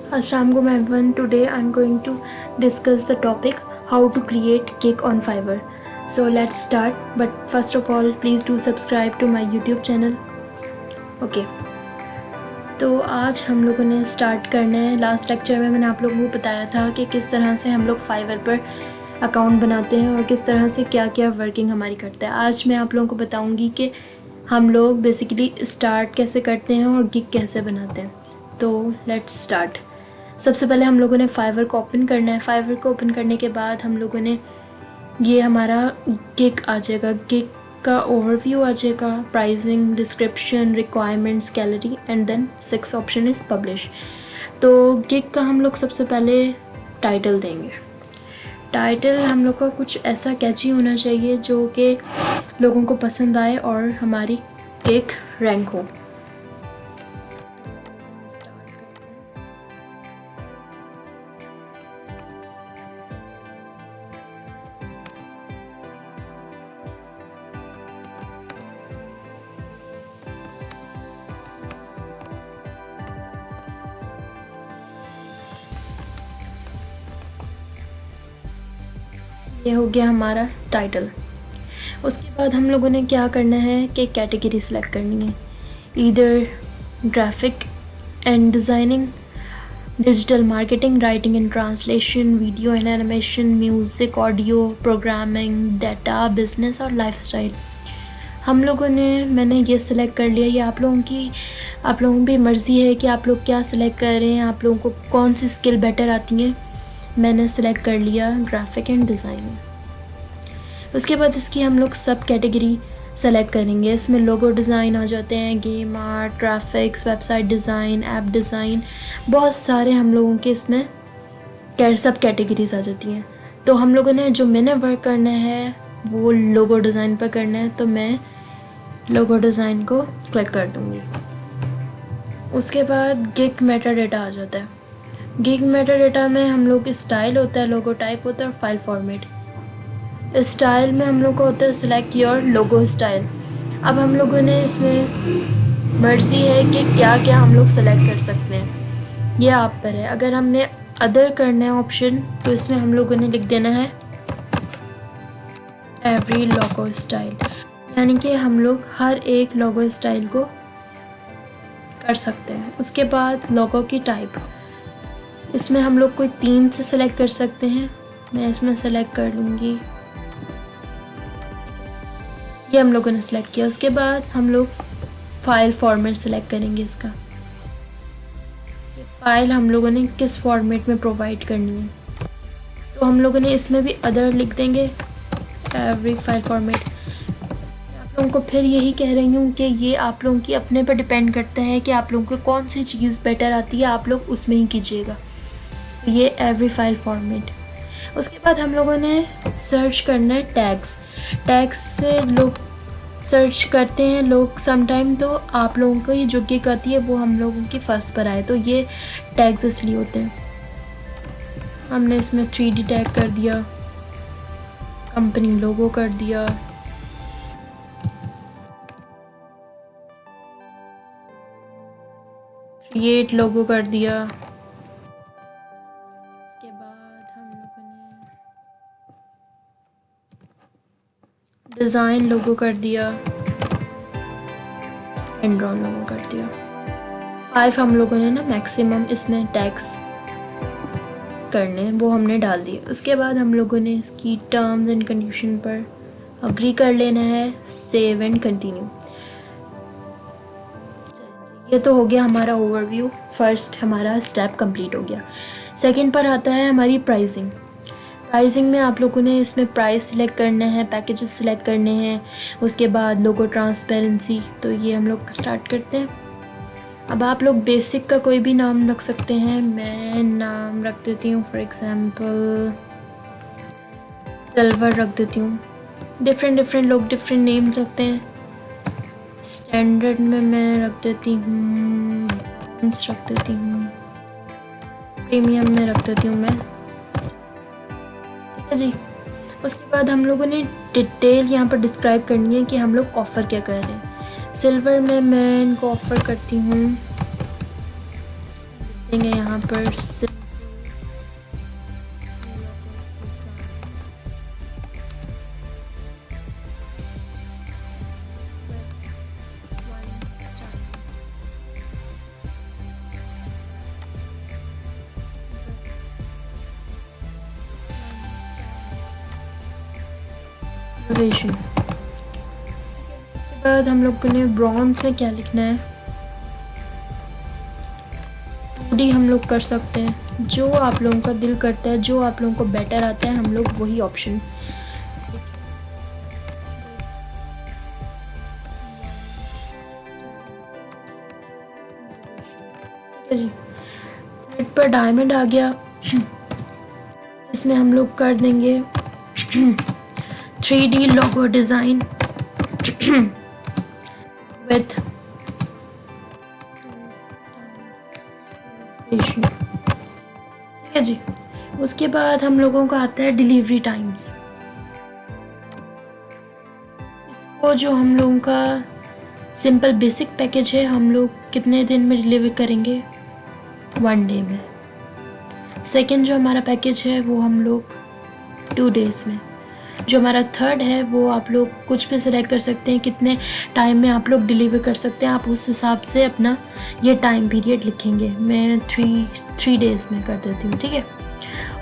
Assalamualaikum everyone. Today I'm going to discuss the topic how to create gig on Fiverr. So let's start. But first of all, please do subscribe to my YouTube channel. Okay. तो आज हम लोगों ने start करना है। Last lecture में मैंने आप लोगों को बताया था कि किस तरह से हम लोग फाइवर पर अकाउंट बनाते हैं और किस तरह से क्या क्या वर्किंग हमारी करता है। आज मैं आप लोगों को बताऊंगी कि हम लोग बेसिकली स्टार्ट कैसे करते हैं और गिग कैसे बनाते हैं। तो लेट्स स्टार्ट। सबसे पहले हम लोगों ने फाइवर को ओपन करना है। फाइवर को ओपन करने के बाद हम लोगों ने ये हमारा गिग आ जाएगा। गिग का ओवरव्यू आ जाएगा, pricing, description, requirements, gallery and then 6 option is publish. तो गिग का हम लोग सबसे पहले टाइटल देंगे। टाइटल हम लोग का कुछ ऐसा कैची होना चाहिए जो कि लोगों को पसंद आए और हमारी गिग रैंक हो। ये हो गया हमारा टाइटल। उसके बाद हम लोगों ने क्या करना है कि कैटेगरी सेलेक्ट करनी है। Either graphic and designing, digital marketing, writing and translation, video and animation, music, audio, programming, data, business और लाइफस्टाइल। हम लोगों ने मैंने ये सिलेक्ट कर लिया। ये आप लोगों की मर्ज़ी है कि आप लोग क्या सिलेक्ट कर रहे हैं, आप लोगों को कौन सी स्किल बेटर आती है। मैंने सेलेक्ट कर लिया ग्राफिक एंड डिज़ाइनिंग। उसके बाद इसकी हम लोग सब कैटेगरी सेलेक्ट करेंगे। इसमें लोगो डिज़ाइन आ जाते हैं, game art, graphics, website design, app design, बहुत सारे हम लोगों के इसमें सब कैटेगरीज आ जाती हैं। तो हम लोगों ने जो मैंने वर्क करना है वो लोगो डिज़ाइन पर करना है, तो मैं लोगो डिज़ाइन को क्लिक कर दूँगी। उसके बाद गिग मेटा डेटा आ जाता है। गिग मेटा डेटा में हम लोग स्टाइल होता है, लोगो टाइप होता है और फाइल फॉर्मेट। स्टाइल में हम लोग को होता है सिलेक्ट योर लोगो स्टाइल। अब हम लोगों ने इसमें मर्ज़ी है कि क्या क्या हम लोग सेलेक्ट कर सकते हैं, ये आप पर है। अगर हमने अदर करना है ऑप्शन तो इसमें हम लोगों ने लिख देना है एवरी लोगो स्टाइल, यानी कि हम लोग हर एक लोगो स्टाइल को कर सकते हैं। उसके बाद लोगो की टाइप, इसमें हम लोग कोई 3 से सेलेक्ट कर सकते हैं। मैं इसमें सेलेक्ट कर लूँगी, ये हम लोगों ने सेलेक्ट किया। उसके बाद हम लोग फाइल फॉर्मेट सेलेक्ट करेंगे। इसका फाइल हम लोगों ने किस फॉर्मेट में प्रोवाइड करनी है, तो हम लोगों ने इसमें भी अदर लिख देंगे एवरी फाइल फॉर्मेट। आप लोगों को फिर यही कह रही हूँ कि ये आप लोगों की अपने पर डिपेंड करता है कि आप लोगों को कौन सी चीज़ बेटर आती है, आप लोग उसमें ही कीजिएगा। ये एवरी फाइल फॉर्मेट। उसके बाद हम लोगों ने सर्च करना है टैग्स। टैग्स से लोग सर्च करते हैं लोग समटाइम, तो आप लोगों को ये जो गिग आती है वो हम लोगों की फर्स्ट पर आए, तो ये टैग्स इसलिए होते हैं। हमने इसमें 3D टैग कर दिया, कंपनी लोगो कर दिया, क्रिएट लोगो कर दिया। डिज़ाइन लोगो कर दिया, एंड्रॉन लोगो कर दिया। 5 हम लोगों ने ना मैक्सिमम इसमें टैग्स करने वो हमने डाल दिए। उसके बाद हम लोगों ने इसकी टर्म्स एंड कंडीशन पर अग्री कर लेना है, सेव एंड कंटिन्यू। ये तो हो गया हमारा ओवरव्यू। फर्स्ट हमारा स्टेप कंप्लीट हो गया। सेकंड पर आता है हमारी प्राइसिंग। प्राइसिंग में आप लोगों ने इसमें प्राइस सिलेक्ट करना है, पैकेजेस सिलेक्ट करने हैं। उसके बाद लोगो ट्रांसपेरेंसी, तो ये हम लोग स्टार्ट करते हैं। अब आप लोग बेसिक का कोई भी नाम रख सकते हैं। मैं नाम रख देती हूँ फॉर एग्जांपल सिल्वर रख देती हूँ। डिफरेंट लोग डिफरेंट नेम रखते हैं। स्टैंडर्ड में मैं रख देती हूँ, रख देती हूँ, प्रीमियम में रख देती हूँ मैं, ठीक है जी। उसके बाद हम लोगों ने डिटेल यहाँ पर डिस्क्राइब करनी है कि हम लोग ऑफ़र क्या कर रहे हैं। सिल्वर में मैं इनको ऑफ़र करती हूँ देंगे यहाँ पर रिजर्वेशन। उसके बाद हम लोग ने ब्रॉन्ज में क्या लिखना है, 2D हम लोग कर सकते हैं, जो आप लोगों का दिल करता है, जो आप लोगों को बेटर आता है, हम लोग वही ऑप्शन। जी थर्ड पर डायमंड आ गया, इसमें हम लोग कर देंगे 3D लोगो डिज़ाइन विथ ठीक है जी। उसके बाद हम लोगों का आता है डिलीवरी टाइम्स। इसको जो हम लोगों का सिंपल बेसिक पैकेज है, हम लोग कितने दिन में डिलीवर करेंगे, 1 डे में। सेकंड जो हमारा पैकेज है वो हम लोग 2 डेज़ में। जो हमारा थर्ड है वो आप लोग कुछ भी सिलेक्ट कर सकते हैं, कितने टाइम में आप लोग डिलीवर कर सकते हैं, आप उस हिसाब से अपना ये टाइम पीरियड लिखेंगे। मैं 3 डेज़ में कर देती हूँ, ठीक है।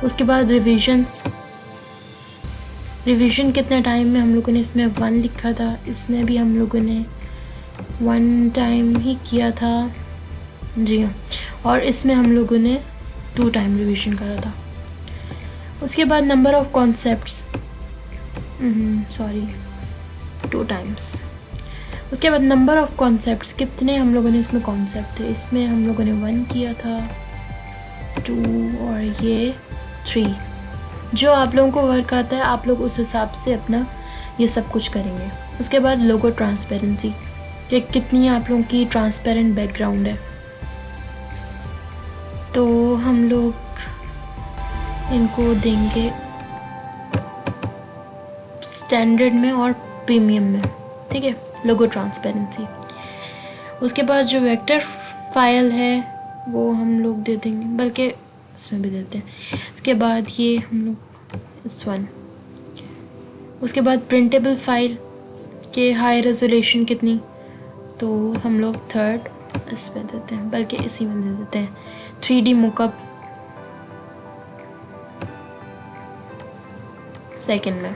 उसके बाद रिवीजन कितने टाइम में, हम लोगों ने इसमें 1 लिखा था, इसमें भी हम लोगों ने 1 टाइम ही किया था जी हाँ, और इसमें हम लोगों ने 2 टाइम रिवीजन करा था। उसके बाद नंबर ऑफ कॉन्सेप्ट्स 2 टाइम्स। उसके बाद नंबर ऑफ कॉन्सेप्ट्स, कितने हम लोगों ने इसमें कॉन्सेप्ट थे, इसमें हम लोगों ने 1 किया था, 2 और ये 3। जो आप लोगों को वर्क आता है आप लोग उस हिसाब से अपना ये सब कुछ करेंगे। उसके बाद लोगो ट्रांसपेरेंसी, कि कितनी आप लोगों की ट्रांसपेरेंट बैकग्राउंड है, तो हम लोग इनको देंगे स्टैंडर्ड में और प्रीमियम में, ठीक है, लोगो ट्रांसपेरेंसी। उसके बाद जो वेक्टर फाइल है वो हम लोग दे देंगे, बल्कि इसमें भी देते हैं। उसके बाद ये हम लोग इस 1। उसके बाद प्रिंटेबल फाइल के हाई रेजोल्यूशन कितनी, तो हम लोग 3rd इसमें देते हैं, बल्कि इसी में दे देते हैं। 3D मुकअप 2nd में।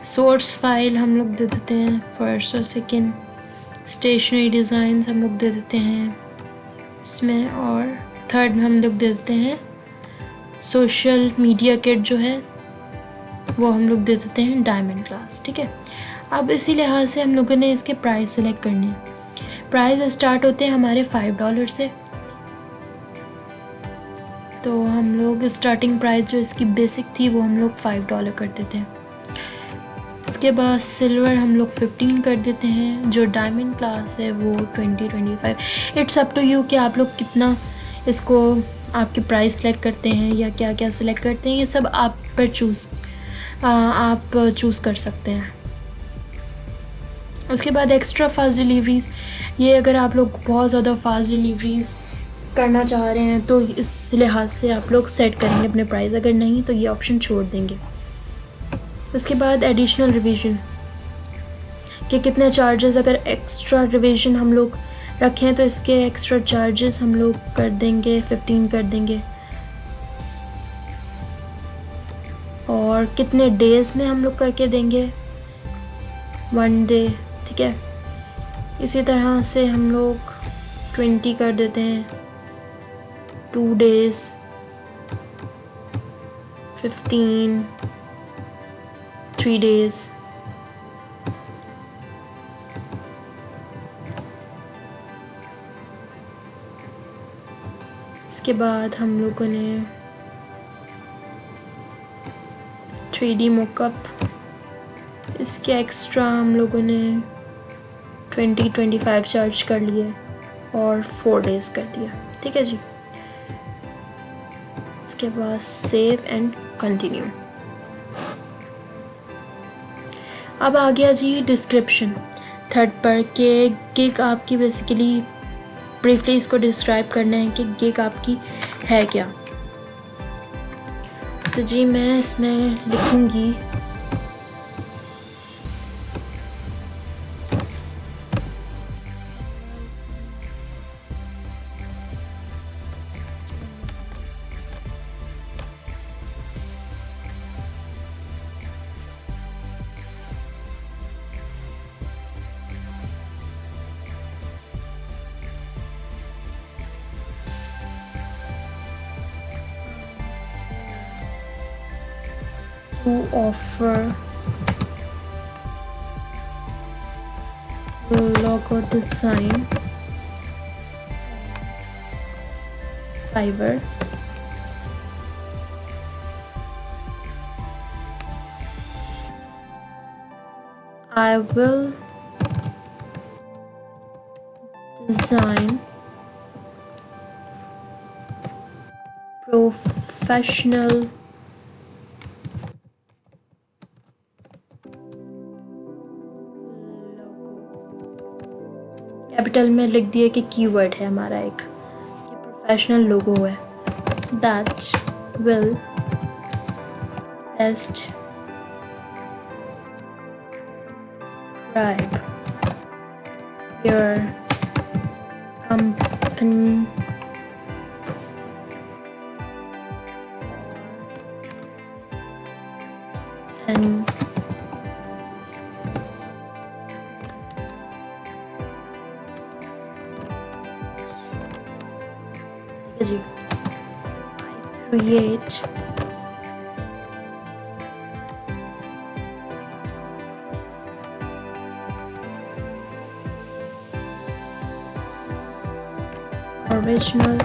सोर्स फाइल हम लोग दे देते हैं 1st और 2nd। स्टेशनरी डिज़ाइंस हम लोग दे देते हैं इसमें, और 3rd में हम लोग दे देते हैं सोशल मीडिया किट जो है वो हम लोग दे देते हैं डायमंड क्लास, ठीक है। अब इसी लिहाज से हम लोगों ने इसके प्राइस सेलेक्ट करने हैं। प्राइस स्टार्ट होते हैं हमारे $5 से, तो हम लोग स्टार्टिंग प्राइस जो इसकी बेसिक थी वो हम लोग $5 कर देते हैं। उसके बाद सिल्वर हम लोग 15 कर देते हैं, जो डायमंड क्लास है वो 20-25। इट्स अप टू यू कि आप लोग कितना इसको आपके प्राइस सेलेक्ट करते हैं या क्या क्या सेलेक्ट करते हैं, ये सब आप पर आप चूज़ कर सकते हैं। उसके बाद एक्स्ट्रा फास्ट डिलीवरीज़, ये अगर आप लोग बहुत ज़्यादा फास्ट डिलीवरीज़ करना चाह रहे हैं तो इस लिहाज से आप लोग सेट करेंगे अपने प्राइस, अगर नहीं तो ये ऑप्शन छोड़ देंगे। उसके बाद एडिशनल रिवीजन कि कितने चार्जेस, अगर एक्स्ट्रा रिवीजन हम लोग रखें तो इसके एक्स्ट्रा चार्जेस हम लोग कर देंगे 15 कर देंगे, और कितने डेज़ में हम लोग करके देंगे 1 डे, ठीक है। इसी तरह से हम लोग 20 कर देते हैं, 2 डेज़, 15, 3 डेज़। इसके बाद हम लोगों ने 3D मोकअप, इसके एक्स्ट्रा हम लोगों ने 20-25 चार्ज कर लिए और 4 डेज़ कर दिया, ठीक है जी। इसके बाद सेव एंड कंटिन्यू। अब आ गया जी डिस्क्रिप्शन 3rd पर, के गिग आपकी बेसिकली ब्रीफली इसको डिस्क्राइब करना है कि गिग आपकी है क्या। तो जी मैं इसमें लिखूँगी to offer logo design Fiverr. I will design professional capital में लिख दिए कि कीवर्ड है हमारा एक कि प्रोफेशनल लोगो है। That will best describe your company and जी create original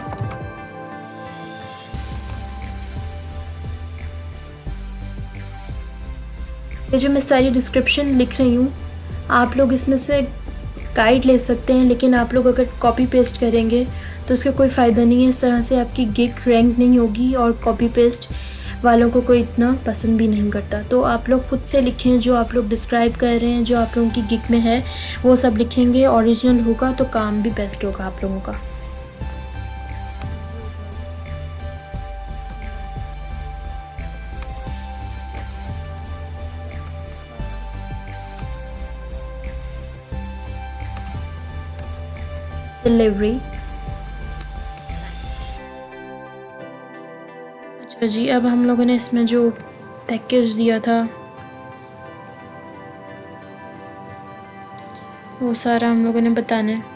ये जो मैं सारी डिस्क्रिप्शन लिख रही हूँ आप लोग इसमें से गाइड ले सकते हैं, लेकिन आप लोग अगर कॉपी पेस्ट करेंगे तो उसका कोई फ़ायदा नहीं है। इस तरह से आपकी गिग रैंक नहीं होगी और कॉपी पेस्ट वालों को कोई इतना पसंद भी नहीं करता। तो आप लोग खुद से लिखें, जो आप लोग डिस्क्राइब कर रहे हैं, जो आप लोगों की गिग में है वो सब लिखेंगे। ओरिजिनल होगा तो काम भी बेस्ट होगा आप लोगों का। डिलीवरी अच्छा जी, अब हम लोगों ने इसमें जो पैकेज दिया था वो सारा हम लोगों ने बताना है।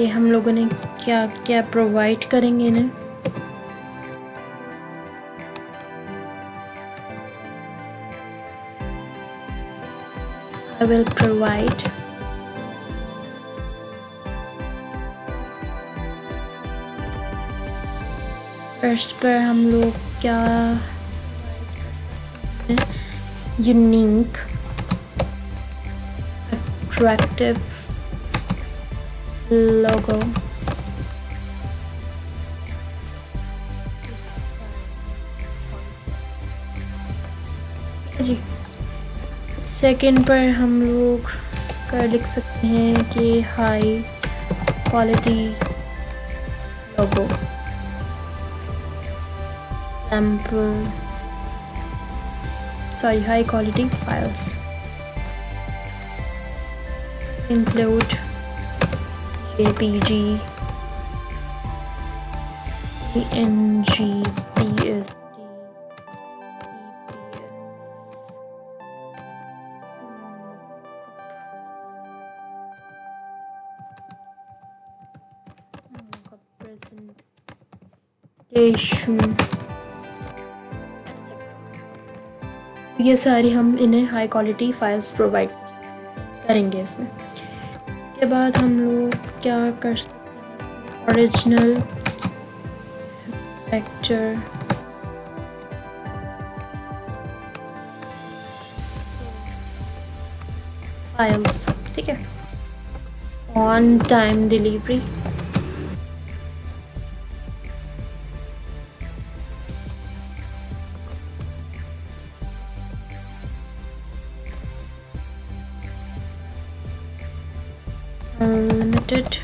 ये हम लोगों ने क्या क्या प्रोवाइड करेंगे इन्हें। I will provide फर्स्ट पर हम लोग क्या यूनिक अट्रैक्टिव logo जी। सेकंड पर हम लोग कर लिख सकते हैं कि high quality logo sample high quality files include JPG, PNG, PSD, presentation, ये सारी हम इन्हें हाई क्वालिटी फाइल्स प्रोवाइड करेंगे इसमें। इसके बाद हम लोग क्या कर सकते हैं, ओरिजिनल वेक्टर फाइल्स, ठीक है। On time delivery, unlimited,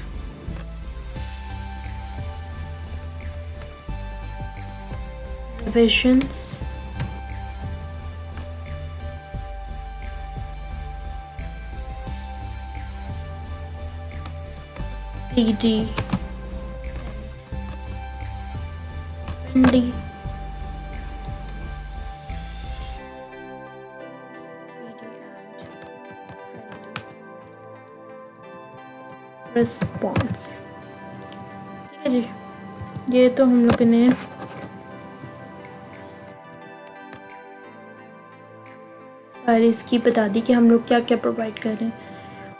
revisions, PD, friendly, response, ठीक है जी। ये तो हम लोग ने सारी इसकी बता दी कि हम लोग क्या क्या प्रोवाइड कर रहे हैं।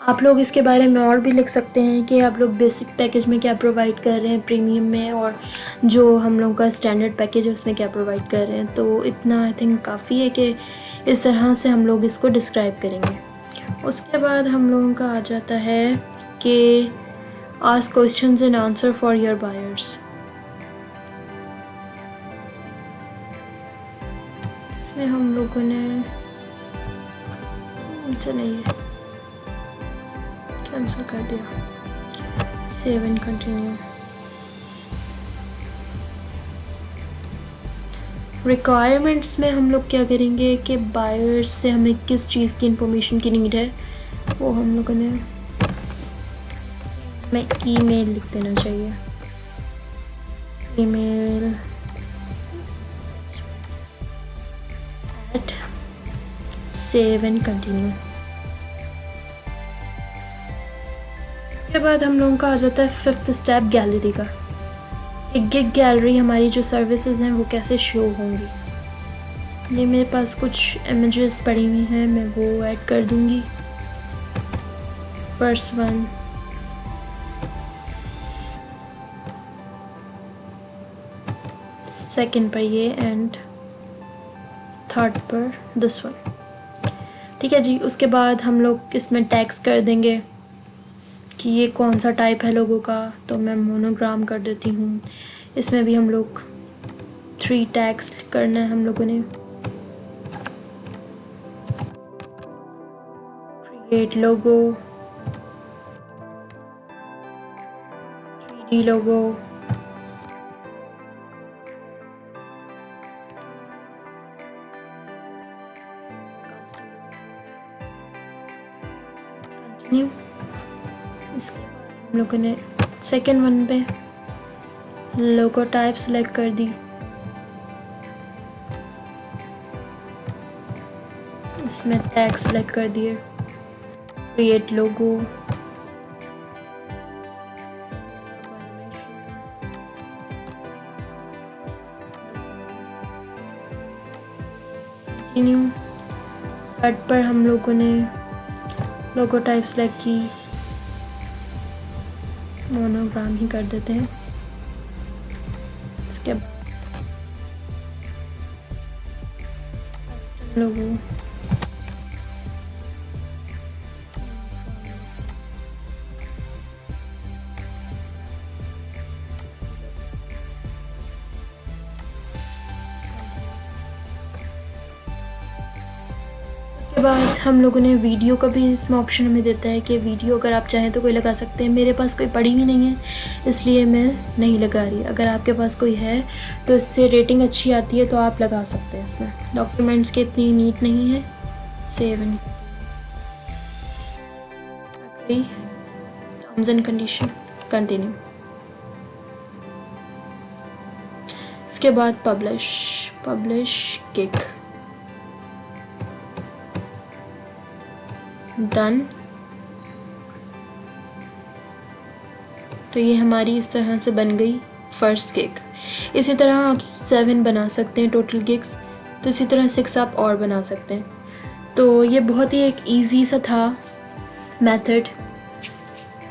आप लोग इसके बारे में और भी लिख सकते हैं कि आप लोग बेसिक पैकेज में क्या प्रोवाइड कर रहे हैं, प्रीमियम में, और जो हम लोग का स्टैंडर्ड पैकेज है उसमें क्या प्रोवाइड कर रहे हैं। तो इतना आई थिंक काफ़ी है कि इस तरह से हम लोग इसको डिस्क्राइब करेंगे। उसके बाद हम लोगों का आ जाता है कि ask questions and answer for your buyers. इसमें हम लोगों ने चलिए कैंसिल कर दिया, सेव एंड कंटिन्यू। रिक्वायरमेंट्स में हम लोग क्या करेंगे कि बायर्स से हमें किस चीज़ की इंफॉर्मेशन की नीड है वो हम लोगों ने ईमेल लिख देना चाहिए। Email eight save and continue. उसके बाद हम लोगों का आ जाता है फिफ्थ स्टेप, गैलरी का। एक गिग गैलरी हमारी जो सर्विसेज हैं वो कैसे शो होंगी। ये मेरे पास कुछ इमेजेस पड़ी हुई हैं, मैं वो ऐड कर दूंगी। फर्स्ट वन, सेकंड पर ये, एंड थर्ड पर दिस वन, ठीक है जी। उसके बाद हम लोग इसमें टैग्स कर देंगे कि ये कौन सा टाइप है लोगों का, तो मैं मोनोग्राम कर देती हूँ। इसमें भी हम लोग 3 टैग्स करना है हम लोगों ने। क्रिएट लोगो, 3D लोगो, कंटिन्यू। इसके बाद हम लोगों ने सेकेंड वन पे लोगो टाइप सेलेक्ट कर दी। इसमें टैग सेलेक्ट कर दिए, क्रिएट लोगो, कंटिन्यू। थर्ड पर हम लोगों ने लोगो टाइप सेलेक्ट की, मोनोग्राम ही कर देते हैं। इसके बाद लोगो, उसके बाद हम लोगों ने वीडियो का भी इसमें ऑप्शन हमें देता है कि वीडियो अगर आप चाहें तो कोई लगा सकते हैं। मेरे पास कोई पड़ी भी नहीं है इसलिए मैं नहीं लगा रही। अगर आपके पास कोई है तो इससे रेटिंग अच्छी आती है तो आप लगा सकते हैं। इसमें डॉक्यूमेंट्स की इतनी नीट नहीं है। Save and terms and condition, continue. इसके बाद पब्लिश गिग, डन। तो ये हमारी इस तरह से बन गई फर्स्ट गिग। इसी तरह आप 7 बना सकते हैं टोटल गिग्स, तो इसी तरह 6 आप और बना सकते हैं। तो ये बहुत ही एक इजी सा था मेथड।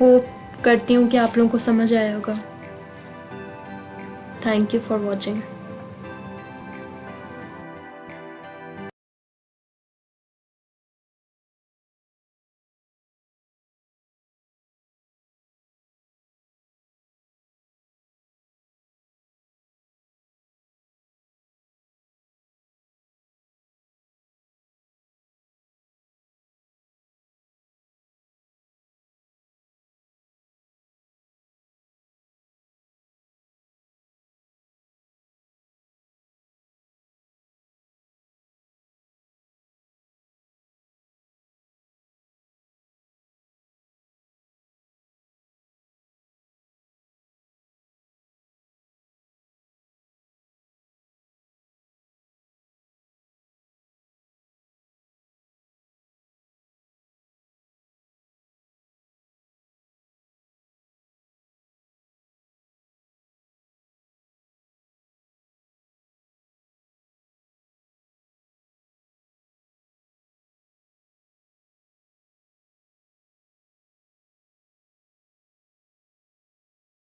होप करती हूँ कि आप लोगों को समझ आया होगा। Thank you for watching.